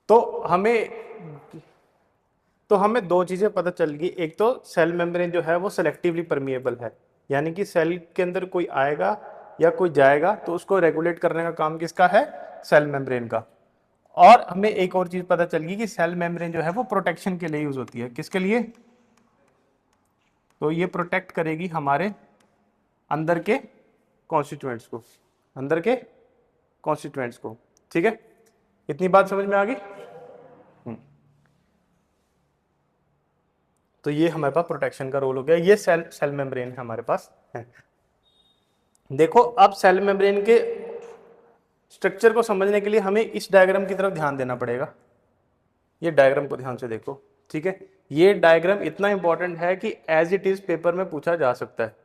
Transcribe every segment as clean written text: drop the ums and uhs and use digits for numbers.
तो हमें दो चीजें पता चल गई। एक तो सेल मेम्ब्रेन जो है वो सेलेक्टिवली परमिएबल है, यानी कि सेल के अंदर कोई आएगा या कोई जाएगा तो उसको रेगुलेट करने का काम किसका है, सेल मेम्ब्रेन का। और हमें एक और चीज पता चल गई कि सेल मेम्ब्रेन जो है वो प्रोटेक्शन के लिए यूज होती है। किसके लिए, तो ये प्रोटेक्ट करेगी हमारे अंदर के कॉन्स्टिट्यूएंट्स को, अंदर के कॉन्स्टिट्यूएंट्स को। ठीक है, इतनी बात समझ में आ गई। तो ये हमारे पास प्रोटेक्शन का रोल हो गया। ये सेल मेम्ब्रेन हमारे पास है। देखो अब सेल मेम्ब्रेन के स्ट्रक्चर को समझने के लिए हमें इस डायग्राम की तरफ ध्यान देना पड़ेगा। ये डायग्राम को ध्यान से देखो, ठीक है। ये डायग्राम इतना इंपॉर्टेंट है कि एज इट इज पेपर में पूछा जा सकता है,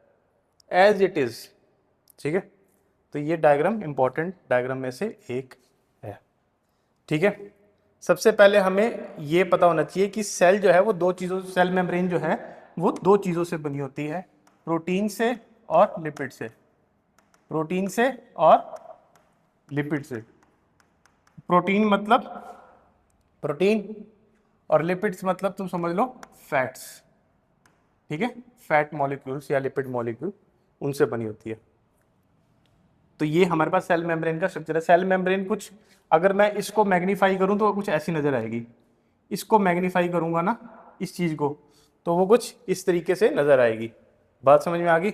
एज इट इज। ठीक है, तो ये डायग्राम इंपॉर्टेंट डायग्राम में से एक है। ठीक है, सबसे पहले हमें ये पता होना चाहिए कि सेल जो है वो दो चीज़ों, सेल मेम्ब्रेन जो है वो दो चीज़ों से बनी होती है, प्रोटीन से और लिपिड से। प्रोटीन से और लिपिड से। प्रोटीन मतलब प्रोटीन और लिपिड्स मतलब तुम समझ लो फैट्स। ठीक है, फैट मॉलिक्यूल्स या लिपिड मॉलिक्यूल उनसे बनी होती है। तो ये हमारे पास सेल मेम्ब्रेन का स्ट्रक्चर है। सेल मेम्ब्रेन कुछ, अगर मैं इसको मैग्नीफाई करूं तो कुछ ऐसी नजर आएगी। इसको मैग्नीफाई करूंगा ना, इस चीज को, तो वो कुछ इस तरीके से नजर आएगी। बात समझ में आ गई।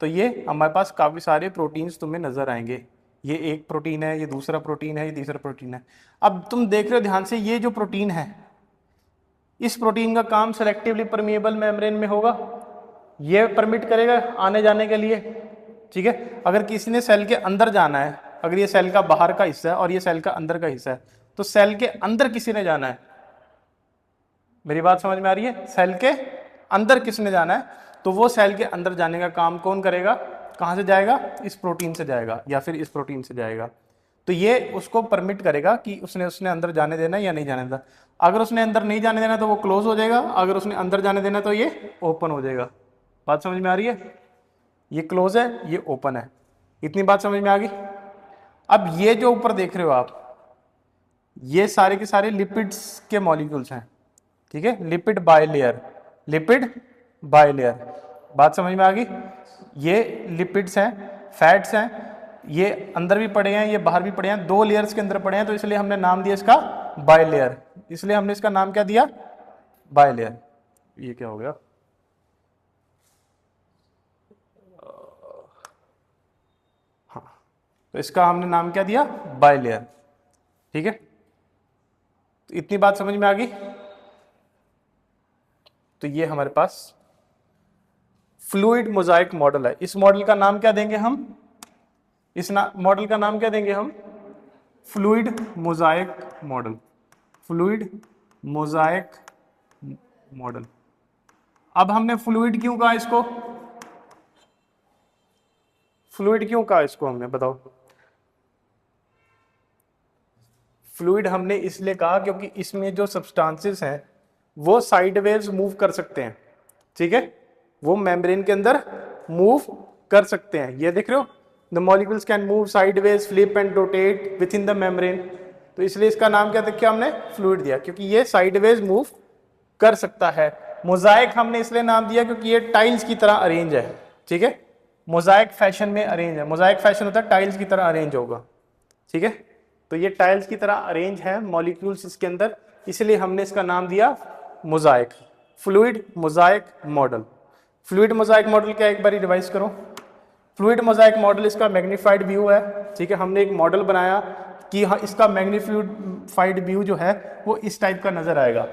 तो ये हमारे पास काफी सारे प्रोटीन्स तुम्हें नजर आएंगे। ये एक प्रोटीन है, ये दूसरा प्रोटीन है, ये तीसरा प्रोटीन है। अब तुम देख रहे हो ध्यान से, ये जो प्रोटीन है, इस प्रोटीन का काम सेलेक्टिवली परमिएबल मेम्ब्रेन में होगा। ये परमिट करेगा आने जाने के लिए। ठीक है, अगर किसी ने सेल के अंदर जाना है, अगर ये सेल का बाहर का हिस्सा है और ये सेल का अंदर का हिस्सा है, तो सेल के अंदर किसी ने जाना है। मेरी बात समझ में आ रही है, सेल के अंदर किसने जाना है, तो वो सेल के अंदर जाने का काम कौन करेगा, कहां से जाएगा, इस प्रोटीन से जाएगा या फिर इस प्रोटीन से जाएगा। तो ये उसको परमिट करेगा कि उसने अंदर जाने देना या नहीं जाने देना। अगर उसने अंदर नहीं जाने देना तो वो क्लोज हो जाएगा, अगर उसने अंदर जाने देना तो ये ओपन हो जाएगा। बात समझ में आ रही है, ये क्लोज है, ये ओपन है। इतनी बात समझ में आ गई। अब ये जो ऊपर देख रहे हो आप, ये सारे के सारे लिपिड्स के मॉलिक्यूल्स हैं। ठीक है, लिपिड बायलेयर, लिपिड बायलेयर। बात समझ में आ गई। ये लिपिड्स हैं, फैट्स हैं, ये अंदर भी पड़े हैं, ये बाहर भी पड़े हैं, दो लेयर्स के अंदर पड़े हैं, तो इसलिए हमने नाम दिया इसका बायलेयर। इसलिए हमने इसका नाम क्या दिया, बायलेयर। ये क्या हो गया, हाँ, तो इसका हमने नाम क्या दिया, बायलेयर। ठीक है, तो इतनी बात समझ में आ गई। तो ये हमारे पास फ्लूइड मोजाइक मॉडल है। इस मॉडल का नाम क्या देंगे हम, इस मॉडल का नाम क्या देंगे हम, fluid Mosaic model. Fluid Mosaic model. अब हमने फ्लूइड क्यों कहा इसको, फ्लूइड क्यों कहा इसको हमने, बताओ। फ्लूइड हमने इसलिए कहा क्योंकि इसमें जो सब्सटेंसेस हैं वो साइडवेज मूव कर सकते हैं। ठीक है, वो मेम्ब्रेन के अंदर मूव कर सकते हैं। ये देख रहे हो, the molecules can move sideways, flip and rotate with in the membrane. तो इसलिए इसका नाम क्या देखिए हमने, फ्लूइड दिया, क्योंकि ये साइडवेज मूव कर सकता है। मोजाइक हमने इसलिए नाम दिया क्योंकि ये टाइल्स की तरह अरेंज है। ठीक है, मोजाइक फैशन में अरेंज है। मोजाइक फैशन होता है टाइल्स की तरह अरेंज होगा। ठीक है, तो ये टाइल्स की तरह अरेंज है मॉलिक्यूल्स इसके अंदर, इसलिए हमने इसका नाम दिया Mosaic, fluid Mosaic model. Fluid Mosaic model क्या, एक बार रिवाइज करो। फ्लूइड मोजाइक मॉडल इसका मैग्नीफाइड व्यू है। ठीक है, हमने एक मॉडल बनाया कि हाँ, इसका मैग्नीफाइड व्यू जो है वो इस टाइप का नजर आएगा।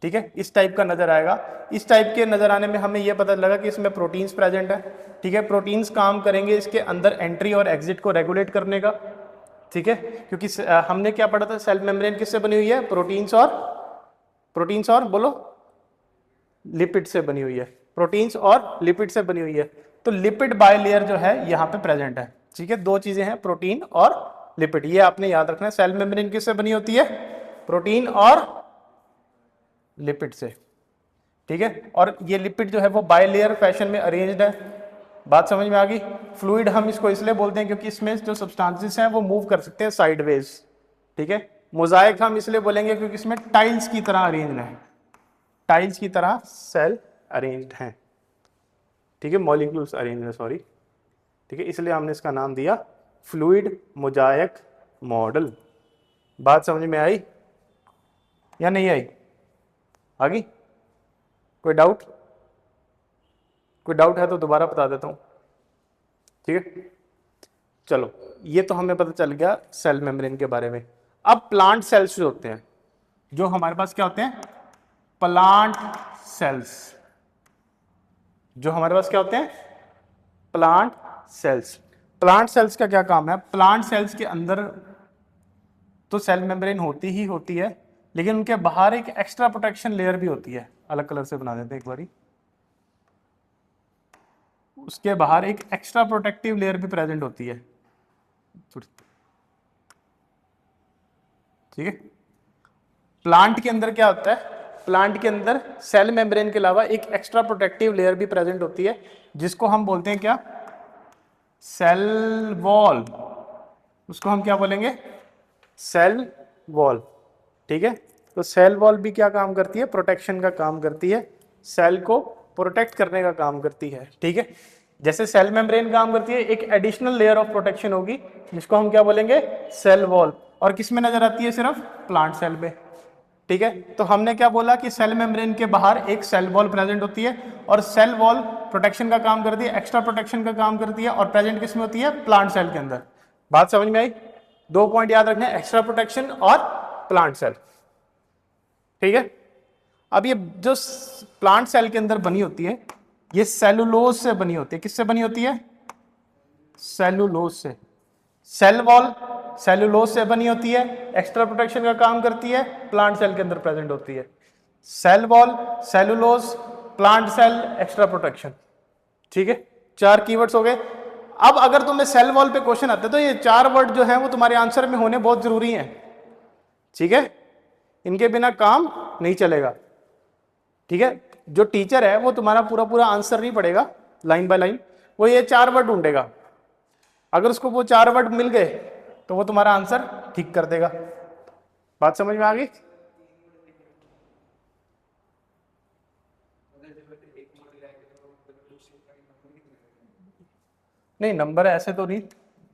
ठीक है, इस टाइप का नजर आएगा। इस टाइप के नजर आने में हमें यह पता लगा कि इसमें प्रोटीन्स प्रेजेंट है। ठीक है, प्रोटीन्स काम करेंगे इसके अंदर एंट्री और एग्जिट को रेगुलेट करने का। ठीक है, क्योंकि हमने क्या पढ़ा था, सेल मेम्ब्रेन किससे बनी हुई है, प्रोटीन्स और बोलो लिपिड से बनी हुई है। प्रोटीन्स और लिपिड से बनी हुई है। तो लिपिड बायलेयर जो है यहाँ पे प्रेजेंट है। ठीक है, दो चीजें हैं, प्रोटीन और लिपिड, ये आपने याद रखना है। सेल मेम्ब्रेन किससे बनी होती है, प्रोटीन और लिपिड से। ठीक है, और ये लिपिड जो है वो बायलेयर फैशन में अरेंज्ड है। बात समझ में आ गई। फ्लूइड हम इसको इसलिए बोलते हैं क्योंकि इसमें जो सब्सटेंसेस हैं वो मूव कर सकते हैं साइडवेज। ठीक है, मोजाइक हम इसलिए बोलेंगे क्योंकि इसमें टाइल्स की तरह अरेंज है, टाइल्स की तरह सेल अरेंज्ड हैं, ठीक है, मॉलिक्यूल्स अरेंज है, सॉरी, ठीक है, इसलिए हमने इसका नाम दिया फ्लूइड मोजाइक मॉडल। बात समझ में आई या नहीं आई? आ गई? कोई डाउट? कोई डाउट है तो दोबारा बता देता हूं, ठीक है। चलो, ये तो हमें पता चल गया सेल मेम्ब्रेन के बारे में। अब प्लांट सेल्स जो होते हैं, जो हमारे पास क्या होते हैं, प्लांट सेल्स, जो हमारे पास क्या होते हैं, प्लांट सेल्स। प्लांट सेल्स का क्या काम है? प्लांट सेल्स के अंदर तो सेल मेम्ब्रेन होती ही होती है, लेकिन उनके बाहर एक एक्स्ट्रा प्रोटेक्शन लेयर भी होती है। अलग कलर से बना देते हैं एक बारी। उसके बाहर एक एक्स्ट्रा प्रोटेक्टिव लेयर भी प्रेजेंट होती है, ठीक है। प्लांट के अंदर क्या होता है? प्लांट के अंदर सेल मेम्ब्रेन के अलावा एक एक्स्ट्रा प्रोटेक्टिव लेयर भी प्रेजेंट होती है, जिसको हम बोलते हैं क्या? Cell wall. उसको हम क्या बोलेंगे? सेल वॉल, ठीक है। तो सेल वॉल भी क्या काम करती है? प्रोटेक्शन का काम करती है, सेल को प्रोटेक्ट करने का काम करती है, ठीक है। जैसे सेल मेम्ब्रेन काम करती है, एक एडिशनल लेयर ऑफ प्रोटेक्शन होगी जिसको हम क्या बोलेंगे? Cell wall. और किस में नजर आती है? सिर्फ प्लांट सेल में, ठीक है। तो हमने क्या बोला कि सेल मेम्ब्रेन के बाहर एक सेल वॉल प्रेजेंट होती है, और सेल वॉल प्रोटेक्शन का काम करती है, एक्स्ट्रा प्रोटेक्शन का काम करती है, और प्रेजेंट किस में होती है? प्लांट सेल के अंदर। बात समझ में आई? 2 पॉइंट याद रखने, एक्स्ट्रा प्रोटेक्शन और प्लांट सेल, ठीक है। अब ये जो प्लांट सेल के अंदर बनी होती है, ये सेलुलोज से बनी होती है। किससे बनी होती है? सेलुलोज से। सेल वॉल सेलुलोज से बनी होती है, एक्स्ट्रा प्रोटेक्शन का काम करती है, प्लांट सेल के अंदर प्रेजेंट होती है। Cell wall, cellulose, plant cell, extra protection, ठीक है। 4 कीवर्ड्स हो गए। अब अगर तुम्हें सेल वॉल पे क्वेश्चन आते तो ये 4 वर्ड जो है वो तुम्हारे आंसर में होने बहुत जरूरी हैं, ठीक है। इनके बिना काम नहीं चलेगा, ठीक है। जो टीचर है वो तुम्हारा पूरा पूरा आंसर नहीं पढ़ेगा लाइन बाय लाइन, वो ये 4 वर्ड ढूंढेगा। अगर उसको वो 4 वर्ड मिल गए तो वो तुम्हारा आंसर ठीक कर देगा। बात समझ में आ गई? नहीं, नंबर ऐसे तो नहीं,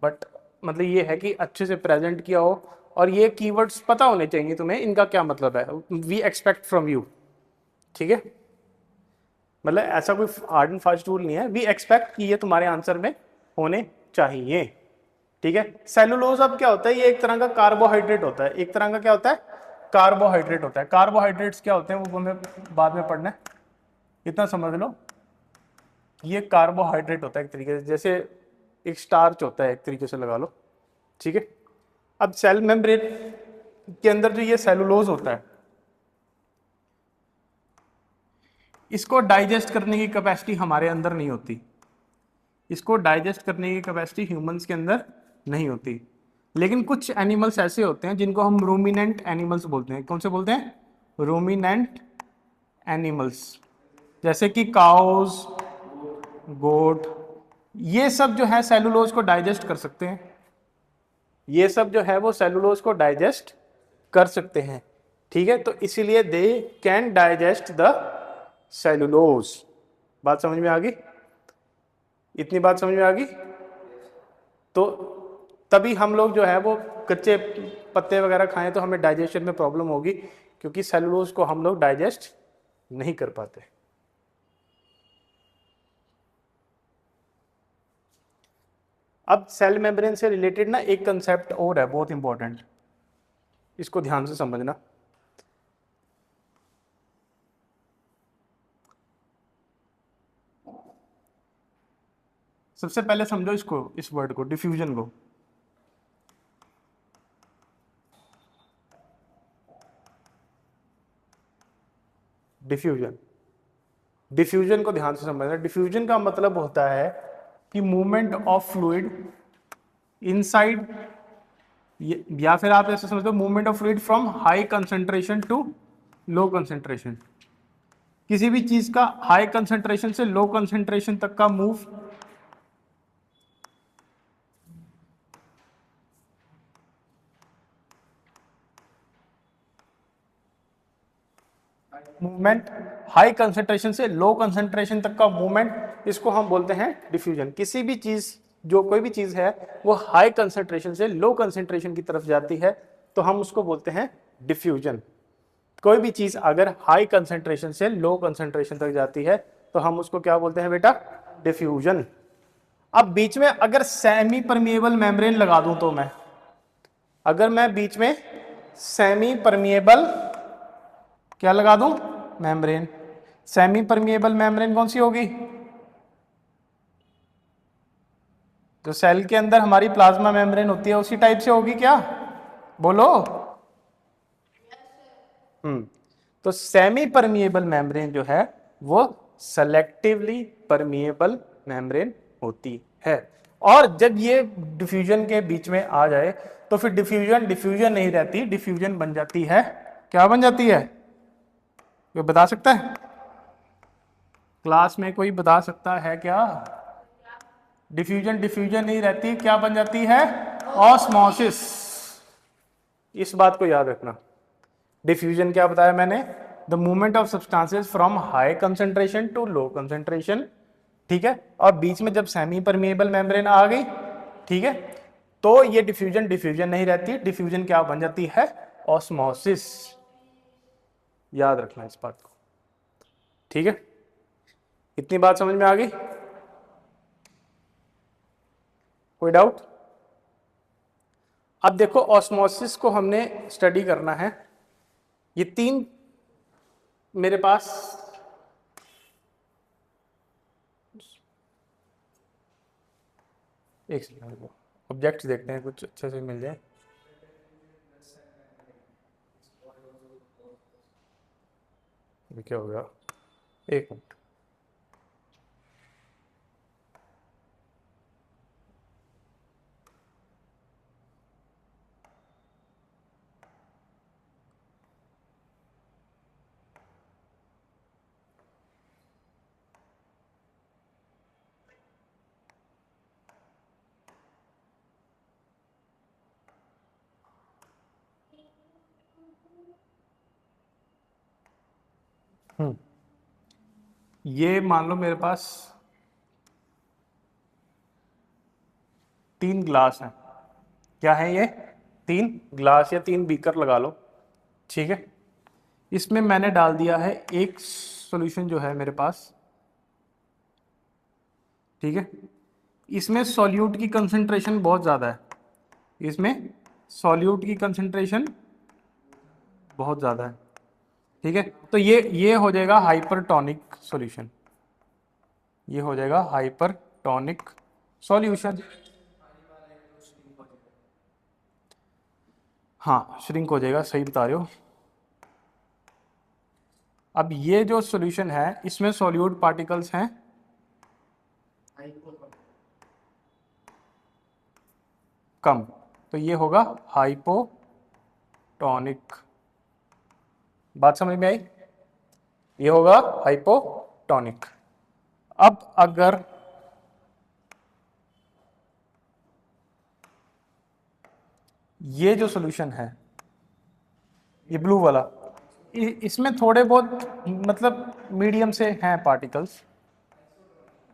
बट मतलब ये है कि अच्छे से प्रेजेंट किया हो, और ये कीवर्ड्स पता होने चाहिए तुम्हें, इनका क्या मतलब है, वी एक्सपेक्ट फ्रॉम यू, ठीक है। मतलब ऐसा कोई हार्ड एंड फास्ट रूल नहीं है, वी एक्सपेक्ट कि ये तुम्हारे आंसर में होने चाहिए, ठीक है। सेलुलोज अब क्या होता है? ये एक तरह का कार्बोहाइड्रेट होता है। एक तरह का क्या होता है? कार्बोहाइड्रेट होता है। कार्बोहाइड्रेट्स क्या होते हैं वो हमें बाद में पढ़ना है, इतना समझ लो। ये कार्बोहाइड्रेट होता है एक तरीके से, जैसे एक स्टार्च होता है, एक तरीके से लगा लो, ठीक है। अब सेल मेम्ब्रेन के अंदर जो ये सेलुलोज होता है, इसको डाइजेस्ट करने की कैपेसिटी हमारे अंदर नहीं होती। इसको डाइजेस्ट करने की कैपेसिटी ह्यूमंस के अंदर नहीं होती, लेकिन कुछ एनिमल्स ऐसे होते हैं जिनको हम रूमिनेंट एनिमल्स बोलते हैं। कौन से बोलते हैं? रूमिनेंट एनिमल्स, जैसे कि काउज, गोट, ये सब जो है सेलुलोज को डाइजेस्ट कर सकते हैं। ये सब जो है वो सेलुलोज को डाइजेस्ट कर सकते हैं, ठीक है। तो इसीलिए they can digest the cellulose. बात समझ में आ गई? इतनी बात समझ में आ गई? तो तभी हम लोग जो है वो कच्चे पत्ते वगैरह खाएं तो हमें डाइजेशन में प्रॉब्लम होगी, क्योंकि सेलुलोज को हम लोग डाइजेस्ट नहीं कर पाते। अब सेल मेम्ब्रेन से रिलेटेड ना एक कंसेप्ट और है बहुत इंपॉर्टेंट, इसको ध्यान से समझना। सबसे पहले समझो इसको, इस वर्ड को, डिफ्यूजन को। डिफ्यूजन, डिफ्यूजन को ध्यान से समझना। डिफ्यूजन का मतलब होता है कि मूवमेंट ऑफ फ्लूइड इनसाइड, या फिर आप ऐसे समझते हो movement of fluid from high concentration to low concentration. किसी भी चीज का हाई कंसंट्रेशन से लो कंसंट्रेशन तक का मूव मूवमेंट, हाई कंसंट्रेशन से लो कंसंट्रेशन तक का मूवमेंट, इसको हम बोलते हैं डिफ्यूजन। किसी भी चीज, जो कोई भी चीज है वो हाई कंसंट्रेशन से लो कंसंट्रेशन की तरफ जाती है तो हम उसको बोलते हैं डिफ्यूजन। कोई भी चीज अगर हाई कंसंट्रेशन से लो कंसंट्रेशन तक जाती है तो हम उसको क्या बोलते हैं बेटा? डिफ्यूजन। अब बीच में अगर सेमी परमिएबल मेम्ब्रेन लगा दूं तो मैं, अगर मैं बीच में सेमी परमिएबल क्या लगा दूं? मेम्ब्रेन। सेमी परमिएबल मेम्ब्रेन कौन सी होगी? जो सेल के अंदर हमारी प्लाज्मा मेम्ब्रेन होती है उसी टाइप से होगी क्या? बोलो। तो सेमी परमिएबल मेम्ब्रेन जो है वो सेलेक्टिवली परमिएबल मेम्ब्रेन होती है। और जब ये डिफ्यूजन के बीच में आ जाए तो फिर डिफ्यूजन डिफ्यूजन नहीं रहती, डिफ्यूजन बन जाती है, क्या बन जाती है? कोई बता सकता है? क्लास में कोई बता सकता है क्या? डिफ्यूजन डिफ्यूजन नहीं रहती, क्या बन जाती है? ऑस्मोसिस। इस बात को याद रखना। डिफ्यूजन क्या बताया मैंने? The movement of substances from high concentration to low concentration, ठीक है। और बीच में जब सेमी परमिएबल मेम्ब्रेन आ गई, ठीक है, तो ये डिफ्यूजन डिफ्यूजन नहीं रहती, डिफ्यूजन क्या बन जाती है? ऑस्मोसिस। याद रखना इस बात को, ठीक है। इतनी बात समझ में आ गई? कोई डाउट? अब देखो ऑस्मोसिस को हमने स्टडी करना है। ये तीन मेरे पास एक सेकंड, ऑब्जेक्ट्स देखते हैं कुछ अच्छे से मिल जाए। क्या हो गया? एक मिनट। ये मान लो मेरे पास 3 ग्लास हैं। क्या है ये? 3 ग्लास या 3 बीकर लगा लो, ठीक है। इसमें मैंने डाल दिया है एक सॉल्यूशन जो है मेरे पास, ठीक है। इसमें सॉल्यूट की कंसंट्रेशन बहुत ज़्यादा है, इसमें सॉल्यूट की कंसंट्रेशन बहुत ज़्यादा है, ठीक है। तो ये हो जाएगा हाइपरटोनिक सॉल्यूशन, ये हो जाएगा हाइपरटोनिक सॉल्यूशन। हाँ, श्रिंक हो जाएगा, सही बता रहे हो। अब ये जो सॉल्यूशन है इसमें सॉल्यूट पार्टिकल्स हैं कम, तो ये होगा हाइपोटोनिक। बात समझ में आई? ये होगा हाइपोटोनिक। अब अगर ये जो सॉल्यूशन है, ये ब्लू वाला, इसमें थोड़े बहुत मतलब मीडियम से हैं पार्टिकल्स,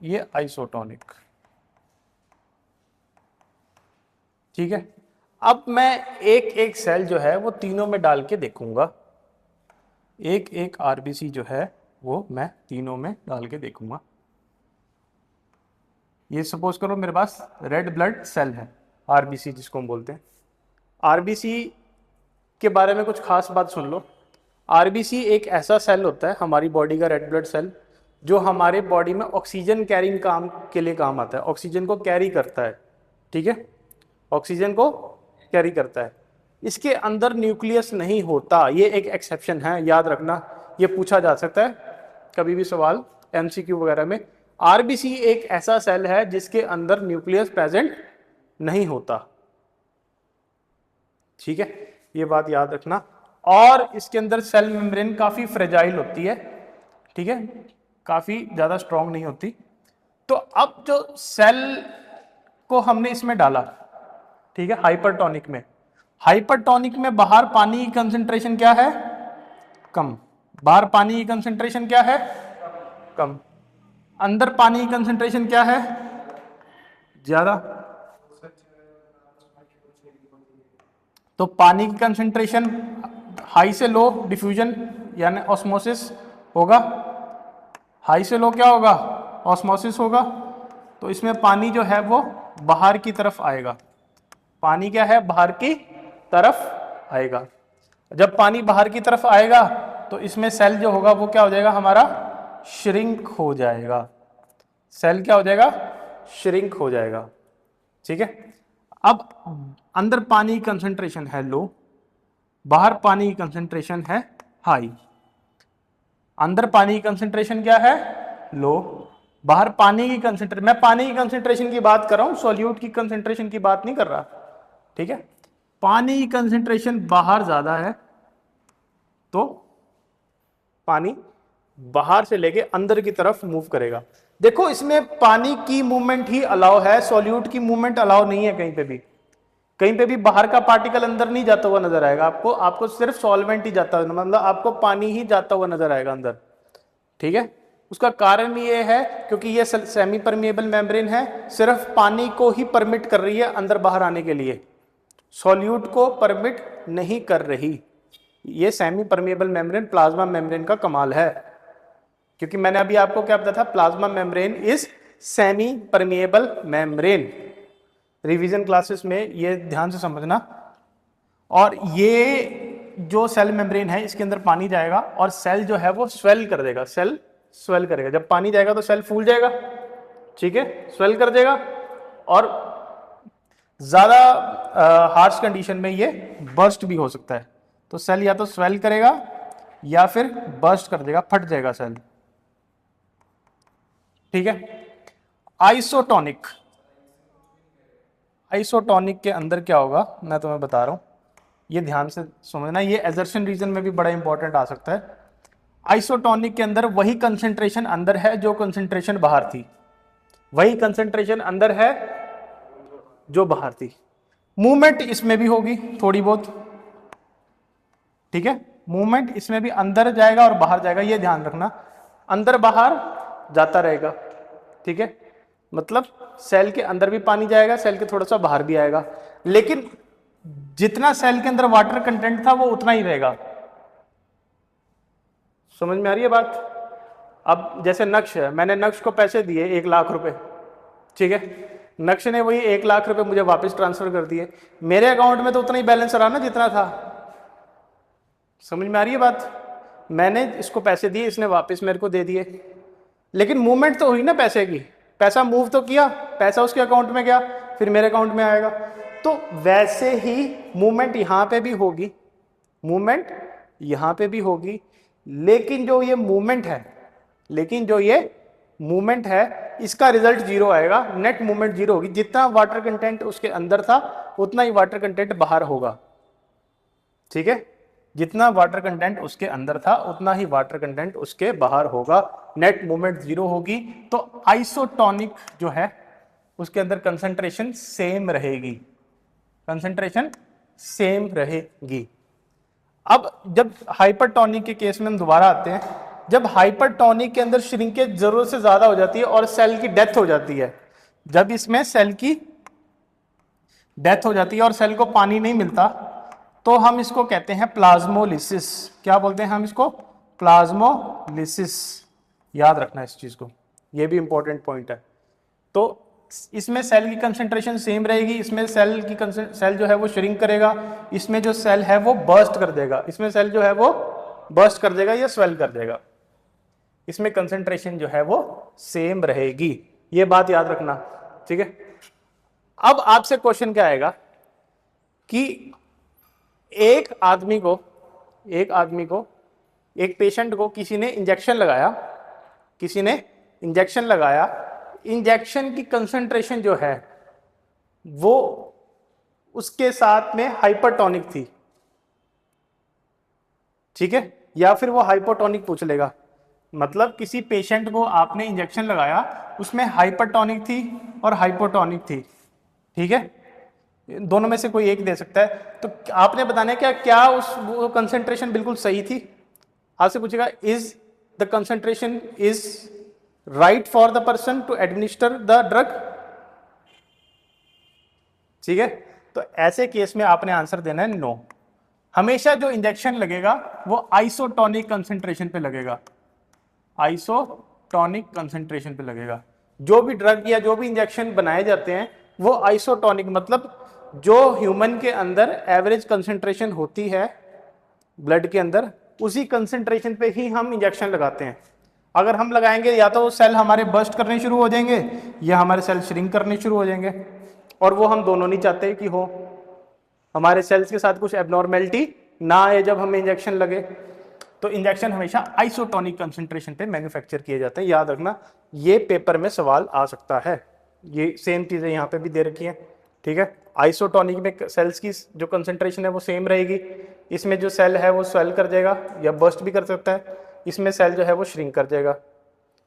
ये आइसोटोनिक, ठीक है। अब मैं एक एक सेल जो है वो तीनों में डाल के देखूंगा, एक एक आरबीसी जो है वो मैं तीनों में डाल के देखूंगा। ये सपोज करो मेरे पास रेड ब्लड सेल है, आरबीसी जिसको हम बोलते हैं। आरबीसी के बारे में कुछ खास बात सुन लो। आरबीसी एक ऐसा सेल होता है हमारी बॉडी का, रेड ब्लड सेल, जो हमारे बॉडी में ऑक्सीजन कैरिंग काम के लिए काम आता है, ऑक्सीजन को कैरी करता है, ठीक है, ऑक्सीजन को कैरी करता है। इसके अंदर न्यूक्लियस नहीं होता, ये एक एक्सेप्शन है, याद रखना। ये पूछा जा सकता है कभी भी सवाल एमसीक्यू वगैरह में। आरबीसी एक ऐसा सेल है जिसके अंदर न्यूक्लियस प्रेजेंट नहीं होता, ठीक है, ये बात याद रखना। और इसके अंदर सेल मेम्ब्रेन काफी फ्रेजाइल होती है, ठीक है, काफी ज्यादा स्ट्रांग नहीं होती। तो अब जो सेल को हमने इसमें डाला, ठीक है, हाइपरटोनिक में, हाइपरटोनिक में बाहर पानी की कंसंट्रेशन क्या है? कम, बाहर पानी की कंसंट्रेशन क्या है, कम। अंदर पानी की कंसंट्रेशन क्या है, ज्यादा। तो पानी की कंसंट्रेशन हाई से लो डिफ्यूजन यानी ऑस्मोसिस होगा, हाई से लो क्या होगा, ऑस्मोसिस होगा। तो इसमें पानी जो है वो बाहर की तरफ आएगा, पानी क्या है, बाहर की तरफ आएगा। जब पानी बाहर की तरफ आएगा तो इसमें सेल जो होगा वो क्या हो जाएगा, हमारा श्रिंक हो जाएगा। सेल क्या हो जाएगा, श्रिंक हो जाएगा। ठीक है। अब अंदर पानी की कंसंट्रेशन है लो, बाहर पानी की कंसंट्रेशन है हाई। अंदर पानी की कंसंट्रेशन क्या है, लो, बाहर पानी की कंसंट्रेशन, मैं पानी की कंसंट्रेशन की बात कर रहा हूं, सॉल्यूट की कंसंट्रेशन की बात नहीं कर रहा। ठीक है। पानी की कंसंट्रेशन बाहर ज्यादा है तो पानी बाहर से लेके अंदर की तरफ मूव करेगा। देखो इसमें पानी की मूवमेंट ही अलाउ है, सॉल्यूट की मूवमेंट अलाउ नहीं है कहीं पे भी। कहीं पे भी बाहर का पार्टिकल अंदर नहीं जाता हुआ नजर आएगा आपको, आपको सिर्फ सॉल्वेंट ही जाता हुआ, मतलब आपको पानी ही जाता हुआ नजर आएगा अंदर। ठीक है। उसका कारण ये है क्योंकि ये सेमी परमिएबल मेम्ब्रेन है, सिर्फ पानी को ही परमिट कर रही है अंदर बाहर आने के लिए, सॉल्यूट को परमिट नहीं कर रही। ये semi permeable membrane plasma membrane का कमाल है, क्योंकि मैंने अभी आपको क्या बताया था, plasma membrane is semi permeable membrane. Revision classes में ये ध्यान से समझना। और ये जो सेल मेम्ब्रेन है इसके अंदर पानी जाएगा और सेल जो है वो स्वेल कर देगा, सेल स्वेल करेगा। जब पानी जाएगा तो सेल फूल जाएगा, ठीक है, स्वेल कर देगा। और ज्यादा हार्श कंडीशन में ये बर्स्ट भी हो सकता है। तो सेल या तो स्वेल करेगा या फिर बर्स्ट कर देगा, फट जाएगा सेल। ठीक है। आइसोटोनिक, आइसोटोनिक के अंदर क्या होगा मैं तुम्हें बता रहा हूं, ये ध्यान से समझना। ये एजर्शन रीजन में भी बड़ा इंपॉर्टेंट आ सकता है। आइसोटोनिक के अंदर वही कंसंट्रेशन अंदर है जो कंसंट्रेशन बाहर थी, वही कंसंट्रेशन अंदर है जो बाहर थी। मूवमेंट इसमें भी होगी थोड़ी बहुत, ठीक है, मूवमेंट इसमें भी अंदर जाएगा और बाहर जाएगा, ये ध्यान रखना, अंदर बाहर जाता रहेगा। ठीक है, मतलब सेल के अंदर भी पानी जाएगा, सेल के थोड़ा सा बाहर भी आएगा, लेकिन जितना सेल के अंदर वाटर कंटेंट था वो उतना ही रहेगा। समझ में आ रही है बात? अब जैसे नक्श है, मैंने नक्श को पैसे दिए 1 लाख रुपए, ठीक है, नक्श ने वही 1 लाख रुपए मुझे वापस ट्रांसफर कर दिए, मेरे अकाउंट में तो उतना ही बैलेंस रहा ना जितना था। समझ में आ रही है बात? मैंने इसको पैसे दिए, इसने वापस मेरे को दे दिए, लेकिन मूवमेंट तो हुई ना पैसे की, पैसा मूव तो किया, पैसा उसके अकाउंट में गया, फिर मेरे अकाउंट में आएगा। तो वैसे ही मूवमेंट यहां पे भी होगी, मूवमेंट यहां पे भी होगी, लेकिन जो ये मूवमेंट है, लेकिन जो ये मूवमेंट है इसका रिजल्ट जीरो आएगा, नेट मूवमेंट जीरो होगी। जितना वाटर कंटेंट उसके अंदर था उतना ही वाटर कंटेंट बाहर होगा। ठीक है, जितना वाटर कंटेंट उसके अंदर था उतना ही वाटर कंटेंट उसके बाहर होगा, नेट मूवमेंट जीरो होगी। तो आइसोटोनिक जो है उसके अंदर कंसंट्रेशन सेम रहेगी, कंसंट्रेशन सेम रहेगी। अब जब हाइपरटोनिक के केस में हम दोबारा आते हैं, जब हाइपरटोनिक के अंदर श्रिंकेज जरूरत से ज्यादा हो जाती है और सेल की डेथ हो जाती है, जब इसमें सेल की डेथ हो जाती है और सेल को पानी नहीं मिलता, तो हम इसको कहते हैं प्लाज्मोलिसिस। क्या बोलते हैं हम इसको? प्लाज्मोलिसिस। याद रखना इस चीज को, ये भी इंपॉर्टेंट पॉइंट है। तो इसमें सेल की कंसंट्रेशन सेम रहेगी, इसमें सेल जो है वो श्रिंक करेगा, इसमें जो सेल है वो बर्स्ट कर देगा, इसमें सेल जो है वो बर्स्ट कर देगा या स्वेल कर देगा। इसमें कंसंट्रेशन जो है वो सेम रहेगी, ये बात याद रखना। ठीक है। अब आपसे क्वेश्चन क्या आएगा कि एक आदमी को, एक पेशेंट को किसी ने इंजेक्शन लगाया, इंजेक्शन की कंसंट्रेशन जो है वो उसके साथ में हाइपरटोनिक थी, ठीक है, या फिर वो हाइपोटोनिक पूछ लेगा। मतलब किसी पेशेंट को आपने इंजेक्शन लगाया, उसमें हाइपरटोनिक थी और हाइपोटोनिक थी, ठीक है, दोनों में से कोई एक दे सकता है। तो आपने बताना है क्या उस वो कंसंट्रेशन बिल्कुल सही थी? आपसे पूछेगा is the concentration is right for the person to administer the drug, ठीक है। तो ऐसे केस में आपने आंसर देना है नो। हमेशा जो इंजेक्शन लगेगा वो आइसोटोनिक कंसंट्रेशन पे लगेगा, आइसोटोनिक कंसंट्रेशन पे लगेगा। जो भी ड्रग या जो भी इंजेक्शन बनाए जाते हैं वो आइसोटोनिक, मतलब जो ह्यूमन के अंदर एवरेज कंसंट्रेशन होती है ब्लड के अंदर, उसी कंसंट्रेशन पे ही हम इंजेक्शन लगाते हैं। अगर हम लगाएंगे या तो वो सेल हमारे बर्स्ट करने शुरू हो जाएंगे या हमारे सेल श्रिंक करने शुरू हो जाएंगे, और वो हम दोनों नहीं चाहते कि हो। हमारे सेल्स के साथ कुछ एबनॉर्मेलिटी ना आए जब हमें इंजेक्शन लगे। तो इंजेक्शन हमेशा आइसोटोनिक कंसंट्रेशन पे मैन्युफैक्चर किए जाते हैं, याद रखना। ये पेपर में सवाल आ सकता है। ये सेम चीजें यहाँ पे भी दे रखी हैं, ठीक है। आइसोटोनिक में सेल्स की जो कंसंट्रेशन है वो सेम रहेगी, इसमें जो सेल है वो स्वेल कर जाएगा या बर्स्ट भी कर सकता है, इसमें सेल जो है वो श्रिंक कर जाएगा।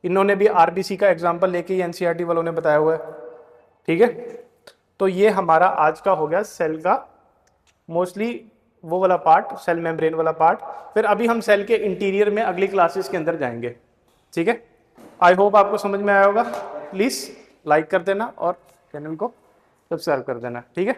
इन्होंने भी आरबीसी का एग्जाम्पल लेके एनसीईआरटी वालों ने बताया हुआ है, ठीक है। तो ये हमारा आज का हो गया सेल का मोस्टली वो वाला पार्ट, सेल मेम्ब्रेन वाला पार्ट। फिर अभी हम सेल के इंटीरियर में अगली क्लासेस के अंदर जाएंगे, ठीक है। आई होप आपको समझ में आया होगा। प्लीज़ लाइक कर देना और चैनल को सब्सक्राइब कर देना, ठीक है।